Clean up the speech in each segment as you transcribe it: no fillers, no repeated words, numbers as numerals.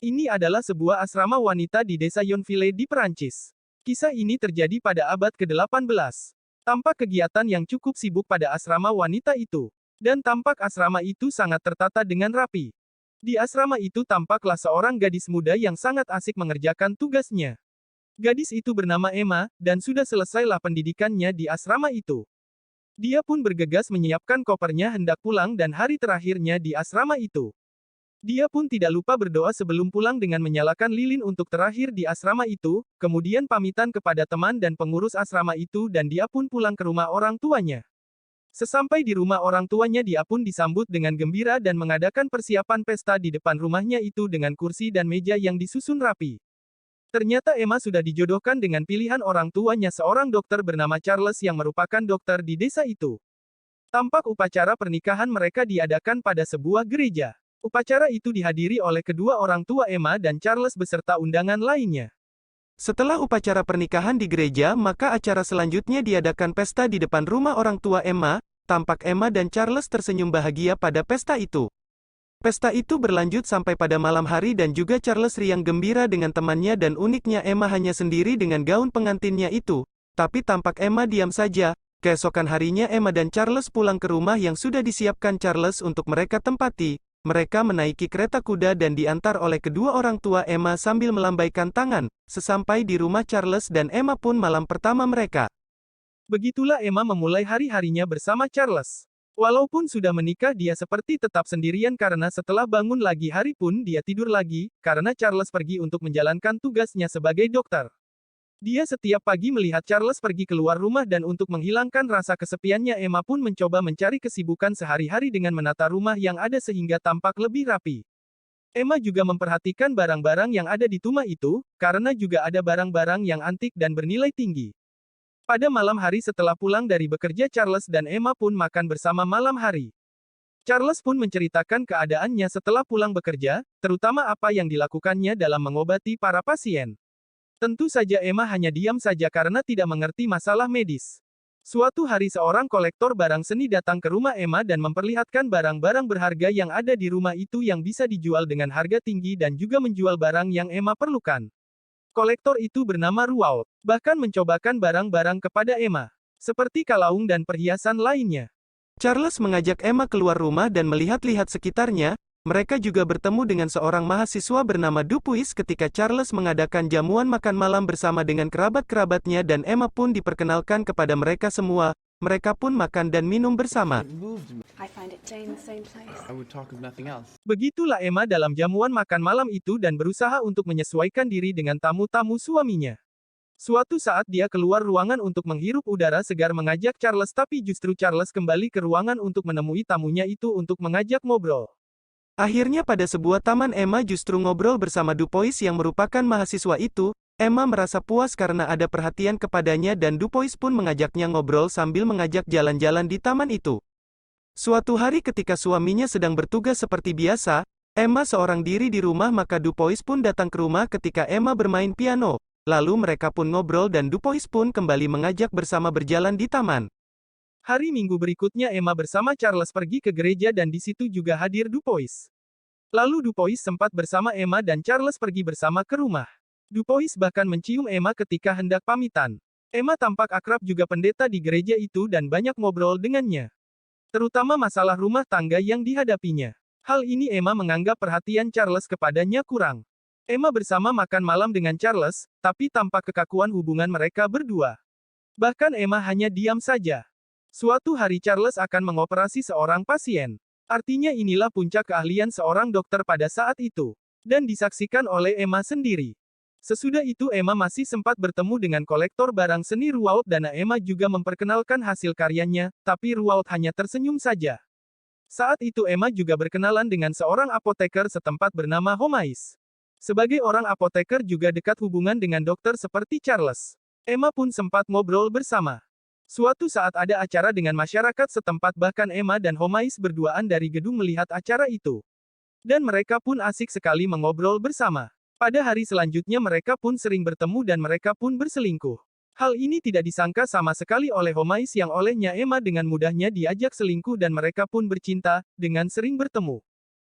Ini adalah sebuah asrama wanita di desa Yonville di Perancis. Kisah ini terjadi pada abad ke-18. Tampak kegiatan yang cukup sibuk pada asrama wanita itu. Dan tampak asrama itu sangat tertata dengan rapi. Di asrama itu tampaklah seorang gadis muda yang sangat asik mengerjakan tugasnya. Gadis itu bernama Emma, dan sudah selesailah pendidikannya di asrama itu. Dia pun bergegas menyiapkan kopernya hendak pulang dan hari terakhirnya di asrama itu. Dia pun tidak lupa berdoa sebelum pulang dengan menyalakan lilin untuk terakhir di asrama itu, kemudian pamitan kepada teman dan pengurus asrama itu dan dia pun pulang ke rumah orang tuanya. Sesampai di rumah orang tuanya dia pun disambut dengan gembira dan mengadakan persiapan pesta di depan rumahnya itu dengan kursi dan meja yang disusun rapi. Ternyata Emma sudah dijodohkan dengan pilihan orang tuanya seorang dokter bernama Charles yang merupakan dokter di desa itu. Tampak upacara pernikahan mereka diadakan pada sebuah gereja. Upacara itu dihadiri oleh kedua orang tua Emma dan Charles beserta undangan lainnya. Setelah upacara pernikahan di gereja, maka acara selanjutnya diadakan pesta di depan rumah orang tua Emma. Tampak Emma dan Charles tersenyum bahagia pada pesta itu. Pesta itu berlanjut sampai pada malam hari dan juga Charles riang gembira dengan temannya dan uniknya Emma hanya sendiri dengan gaun pengantinnya itu. Tapi tampak Emma diam saja. Keesokan harinya Emma dan Charles pulang ke rumah yang sudah disiapkan Charles untuk mereka tempati. Mereka menaiki kereta kuda dan diantar oleh kedua orang tua Emma sambil melambaikan tangan. Sesampai di rumah Charles dan Emma pun malam pertama mereka. Begitulah Emma memulai hari-harinya bersama Charles. Walaupun sudah menikah dia seperti tetap sendirian karena setelah bangun lagi hari pun dia tidur lagi, karena Charles pergi untuk menjalankan tugasnya sebagai dokter. Dia setiap pagi melihat Charles pergi keluar rumah dan untuk menghilangkan rasa kesepiannya Emma pun mencoba mencari kesibukan sehari-hari dengan menata rumah yang ada sehingga tampak lebih rapi. Emma juga memperhatikan barang-barang yang ada di rumah itu, karena juga ada barang-barang yang antik dan bernilai tinggi. Pada malam hari setelah pulang dari bekerja Charles dan Emma pun makan bersama malam hari. Charles pun menceritakan keadaannya setelah pulang bekerja, terutama apa yang dilakukannya dalam mengobati para pasien. Tentu saja Emma hanya diam saja karena tidak mengerti masalah medis. Suatu hari seorang kolektor barang seni datang ke rumah Emma dan memperlihatkan barang-barang berharga yang ada di rumah itu yang bisa dijual dengan harga tinggi dan juga menjual barang yang Emma perlukan. Kolektor itu bernama Ruault, bahkan mencobakan barang-barang kepada Emma, seperti kalung dan perhiasan lainnya. Charles mengajak Emma keluar rumah dan melihat-lihat sekitarnya. Mereka juga bertemu dengan seorang mahasiswa bernama Dupuis ketika Charles mengadakan jamuan makan malam bersama dengan kerabat-kerabatnya dan Emma pun diperkenalkan kepada mereka semua. Mereka pun makan dan minum bersama. Begitulah Emma dalam jamuan makan malam itu dan berusaha untuk menyesuaikan diri dengan tamu-tamu suaminya. Suatu saat dia keluar ruangan untuk menghirup udara segar mengajak Charles tapi justru Charles kembali ke ruangan untuk menemui tamunya itu untuk mengajak ngobrol. Akhirnya pada sebuah taman Emma justru ngobrol bersama Dupuis yang merupakan mahasiswa itu. Emma merasa puas karena ada perhatian kepadanya dan Dupuis pun mengajaknya ngobrol sambil mengajak jalan-jalan di taman itu. Suatu hari ketika suaminya sedang bertugas seperti biasa, Emma seorang diri di rumah maka Dupuis pun datang ke rumah ketika Emma bermain piano. Lalu mereka pun ngobrol dan Dupuis pun kembali mengajak bersama berjalan di taman. Hari Minggu berikutnya Emma bersama Charles pergi ke gereja dan di situ juga hadir Dupuis. Lalu Dupuis sempat bersama Emma dan Charles pergi bersama ke rumah. Dupuis bahkan mencium Emma ketika hendak pamitan. Emma tampak akrab juga pendeta di gereja itu dan banyak ngobrol dengannya. Terutama masalah rumah tangga yang dihadapinya. Hal ini Emma menganggap perhatian Charles kepadanya kurang. Emma bersama makan malam dengan Charles, tapi tampak kekakuan hubungan mereka berdua. Bahkan Emma hanya diam saja. Suatu hari Charles akan mengoperasi seorang pasien. Artinya inilah puncak keahlian seorang dokter pada saat itu. Dan disaksikan oleh Emma sendiri. Sesudah itu Emma masih sempat bertemu dengan kolektor barang seni Ruault dan Emma juga memperkenalkan hasil karyanya, tapi Ruault hanya tersenyum saja. Saat itu Emma juga berkenalan dengan seorang apoteker setempat bernama Homais. Sebagai orang apoteker juga dekat hubungan dengan dokter seperti Charles. Emma pun sempat ngobrol bersama. Suatu saat ada acara dengan masyarakat setempat bahkan Emma dan Homais berduaan dari gedung melihat acara itu. Dan mereka pun asik sekali mengobrol bersama. Pada hari selanjutnya mereka pun sering bertemu dan mereka pun berselingkuh. Hal ini tidak disangka sama sekali oleh Homais yang olehnya Emma dengan mudahnya diajak selingkuh dan mereka pun bercinta, dengan sering bertemu.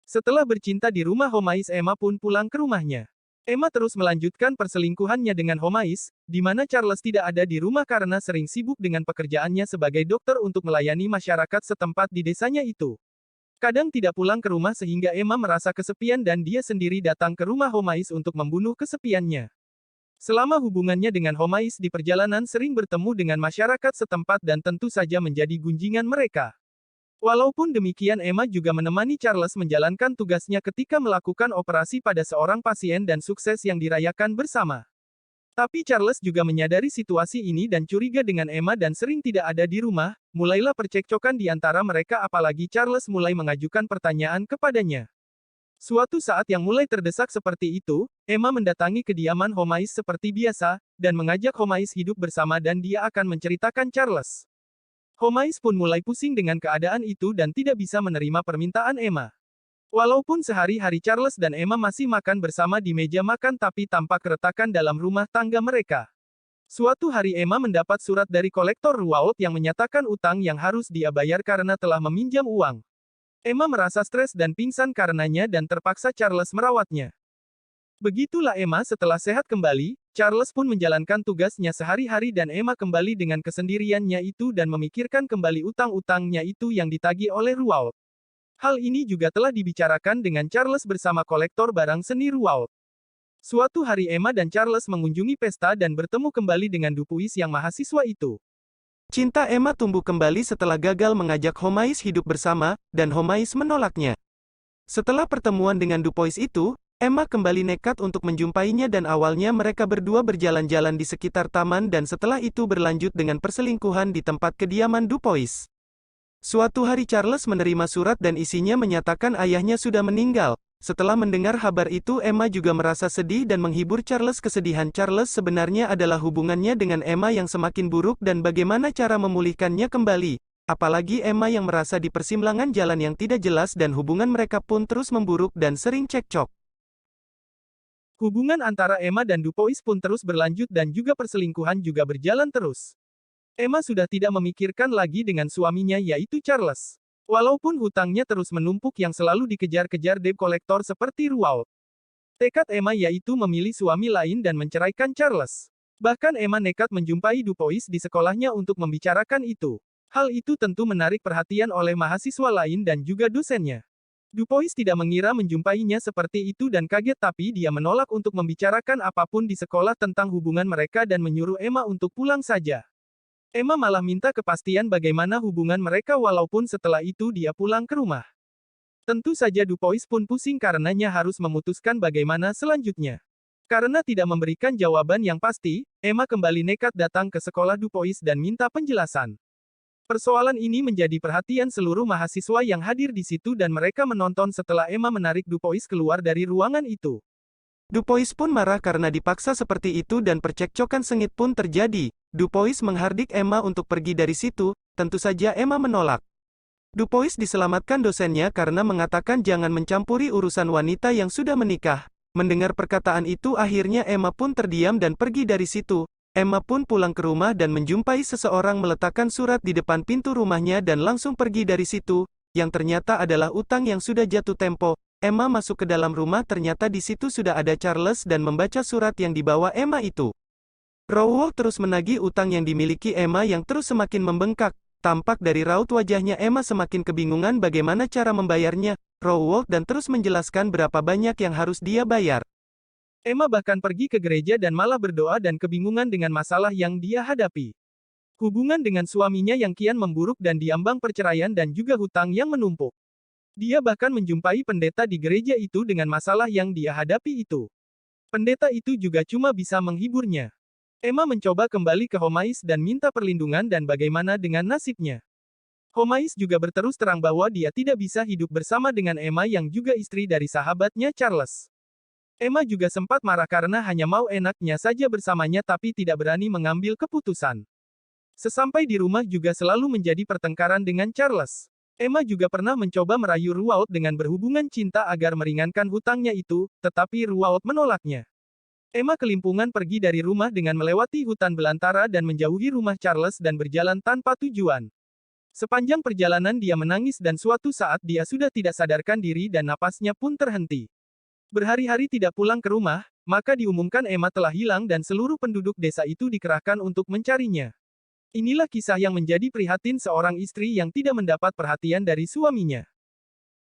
Setelah bercinta di rumah Homais, Emma pun pulang ke rumahnya. Emma terus melanjutkan perselingkuhannya dengan Homais, di mana Charles tidak ada di rumah karena sering sibuk dengan pekerjaannya sebagai dokter untuk melayani masyarakat setempat di desanya itu. Kadang tidak pulang ke rumah sehingga Emma merasa kesepian dan dia sendiri datang ke rumah Homais untuk membunuh kesepiannya. Selama hubungannya dengan Homais di perjalanan sering bertemu dengan masyarakat setempat dan tentu saja menjadi gunjingan mereka. Walaupun demikian, Emma juga menemani Charles menjalankan tugasnya ketika melakukan operasi pada seorang pasien dan sukses yang dirayakan bersama. Tapi Charles juga menyadari situasi ini dan curiga dengan Emma dan sering tidak ada di rumah. Mulailah percekcokan di antara mereka apalagi Charles mulai mengajukan pertanyaan kepadanya. Suatu saat yang mulai terdesak seperti itu, Emma mendatangi kediaman Homais seperti biasa, dan mengajak Homais hidup bersama dan dia akan menceritakan Charles. Homais pun mulai pusing dengan keadaan itu dan tidak bisa menerima permintaan Emma. Walaupun sehari-hari Charles dan Emma masih makan bersama di meja makan tapi tampak keretakan dalam rumah tangga mereka. Suatu hari Emma mendapat surat dari kolektor Ruault yang menyatakan utang yang harus dia bayar karena telah meminjam uang. Emma merasa stres dan pingsan karenanya dan terpaksa Charles merawatnya. Begitulah Emma setelah sehat kembali, Charles pun menjalankan tugasnya sehari-hari dan Emma kembali dengan kesendiriannya itu dan memikirkan kembali utang-utangnya itu yang ditagih oleh Ruault. Hal ini juga telah dibicarakan dengan Charles bersama kolektor barang seni Ruault. Suatu hari Emma dan Charles mengunjungi pesta dan bertemu kembali dengan Dupuis yang mahasiswa itu. Cinta Emma tumbuh kembali setelah gagal mengajak Homais hidup bersama, dan Homais menolaknya. Setelah pertemuan dengan Dupuis itu, Emma kembali nekat untuk menjumpainya dan awalnya mereka berdua berjalan-jalan di sekitar taman dan setelah itu berlanjut dengan perselingkuhan di tempat kediaman Dupuis. Suatu hari Charles menerima surat dan isinya menyatakan ayahnya sudah meninggal. Setelah mendengar kabar itu Emma juga merasa sedih dan menghibur Charles. Kesedihan Charles sebenarnya adalah hubungannya dengan Emma yang semakin buruk dan bagaimana cara memulihkannya kembali. Apalagi Emma yang merasa di persimpangan jalan yang tidak jelas dan hubungan mereka pun terus memburuk dan sering cekcok. Hubungan antara Emma dan Dupuis pun terus berlanjut dan juga perselingkuhan juga berjalan terus. Emma sudah tidak memikirkan lagi dengan suaminya yaitu Charles. Walaupun hutangnya terus menumpuk yang selalu dikejar-kejar debt kolektor seperti Ruault. Tekad Emma yaitu memilih suami lain dan menceraikan Charles. Bahkan Emma nekat menjumpai Dupuis di sekolahnya untuk membicarakan itu. Hal itu tentu menarik perhatian oleh mahasiswa lain dan juga dosennya. Dupuis tidak mengira menjumpainya seperti itu dan kaget tapi dia menolak untuk membicarakan apapun di sekolah tentang hubungan mereka dan menyuruh Emma untuk pulang saja. Emma malah minta kepastian bagaimana hubungan mereka walaupun setelah itu dia pulang ke rumah. Tentu saja Dupuis pun pusing karenanya harus memutuskan bagaimana selanjutnya. Karena tidak memberikan jawaban yang pasti, Emma kembali nekat datang ke sekolah Dupuis dan minta penjelasan. Persoalan ini menjadi perhatian seluruh mahasiswa yang hadir di situ dan mereka menonton setelah Emma menarik Dupuis keluar dari ruangan itu. Dupuis pun marah karena dipaksa seperti itu dan percekcokan sengit pun terjadi. Dupuis menghardik Emma untuk pergi dari situ, tentu saja Emma menolak. Dupuis diselamatkan dosennya karena mengatakan jangan mencampuri urusan wanita yang sudah menikah. Mendengar perkataan itu akhirnya Emma pun terdiam dan pergi dari situ. Emma pun pulang ke rumah dan menjumpai seseorang meletakkan surat di depan pintu rumahnya dan langsung pergi dari situ, yang ternyata adalah utang yang sudah jatuh tempo. Emma masuk ke dalam rumah ternyata di situ sudah ada Charles dan membaca surat yang dibawa Emma itu. Ruault terus menagih utang yang dimiliki Emma yang terus semakin membengkak. Tampak dari raut wajahnya Emma semakin kebingungan bagaimana cara membayarnya. Ruault dan terus menjelaskan berapa banyak yang harus dia bayar. Emma bahkan pergi ke gereja dan malah berdoa dan kebingungan dengan masalah yang dia hadapi. Hubungan dengan suaminya yang kian memburuk dan diambang perceraian dan juga hutang yang menumpuk. Dia bahkan menjumpai pendeta di gereja itu dengan masalah yang dia hadapi itu. Pendeta itu juga cuma bisa menghiburnya. Emma mencoba kembali ke Homais dan minta perlindungan dan bagaimana dengan nasibnya. Homais juga berterus terang bahwa dia tidak bisa hidup bersama dengan Emma yang juga istri dari sahabatnya Charles. Emma juga sempat marah karena hanya mau enaknya saja bersamanya tapi tidak berani mengambil keputusan. Sesampai di rumah juga selalu menjadi pertengkaran dengan Charles. Emma juga pernah mencoba merayu Ruault dengan berhubungan cinta agar meringankan hutangnya itu, tetapi Ruault menolaknya. Emma kelimpungan pergi dari rumah dengan melewati hutan belantara dan menjauhi rumah Charles dan berjalan tanpa tujuan. Sepanjang perjalanan dia menangis dan suatu saat dia sudah tidak sadarkan diri dan napasnya pun terhenti. Berhari-hari tidak pulang ke rumah, maka diumumkan Emma telah hilang dan seluruh penduduk desa itu dikerahkan untuk mencarinya. Inilah kisah yang menjadi prihatin seorang istri yang tidak mendapat perhatian dari suaminya.